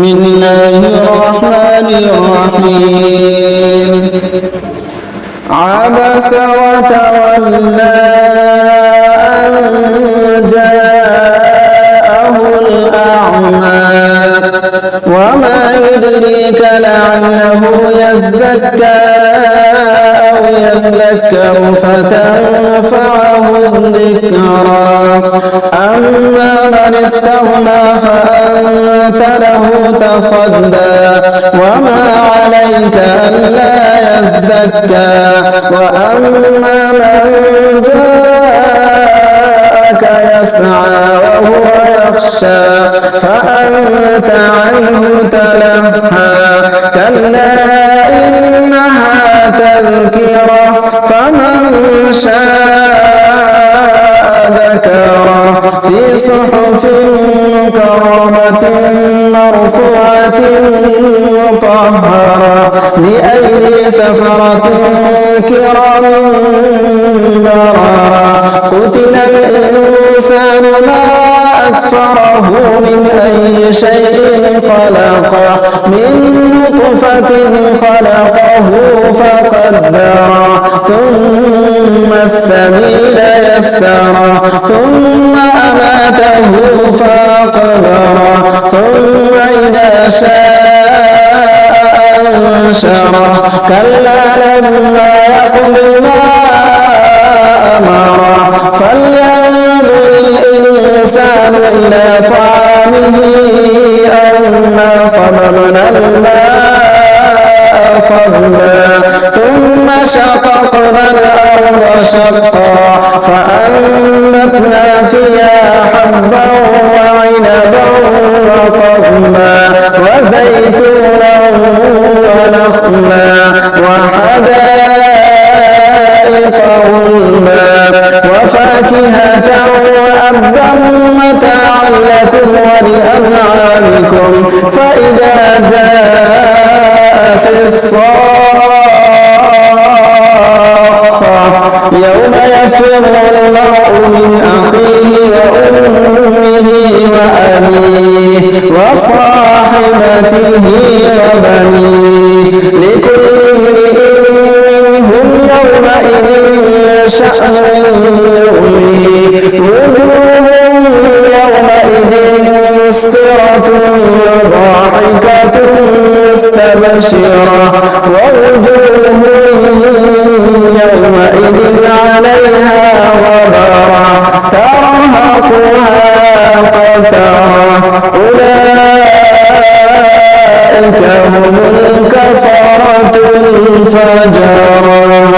بسم الله الرحمن الرحيم عبس وتولى أن جاءه الأعمى وما يدريك لعله يزكى أو يذكر فتنفعه الذكرى أما من استغنى فأنت له تصدى وما عليك ألا يزكى وأما من جاءك يسعى وهو يخشى فأنت عنه تلهى كلا إنها تذكرة فمن شاء ذكره في صحف مكرمة مرفوعة مطهرة بأيدي سفرة كرام بررة قتل الإنسان ما أكفره من أي شيء خلقه من نطفة خلقه فقدره ثم السبيل يسره ثم أماته فأقبره ثم إذا شاء أنشره كلا لما يقض ما أمره فلينظر الإنسان إلى طعامه أنا صببنا الماء صبا ثم شققنا الأرض شقا فأنبتنا فيها حبا وعنبا وقضبا وزيتونا ونخلا وحدائق غلبا وفاكهة وأبا متاعا لكم ولأنعامكم فإذا جاءت الصاخة يوم يفر المرء من أخيه وأمه وأبيه وصاحبته وبنيه لكل امرئ منهم يومئذ شأن يغنيه وجوه يومئذ مسفرة ضاحكة مستبشرة ووجوه يومئذ عليها غبرة ترهقها قترة أولئك هم الكفرة الفجرة.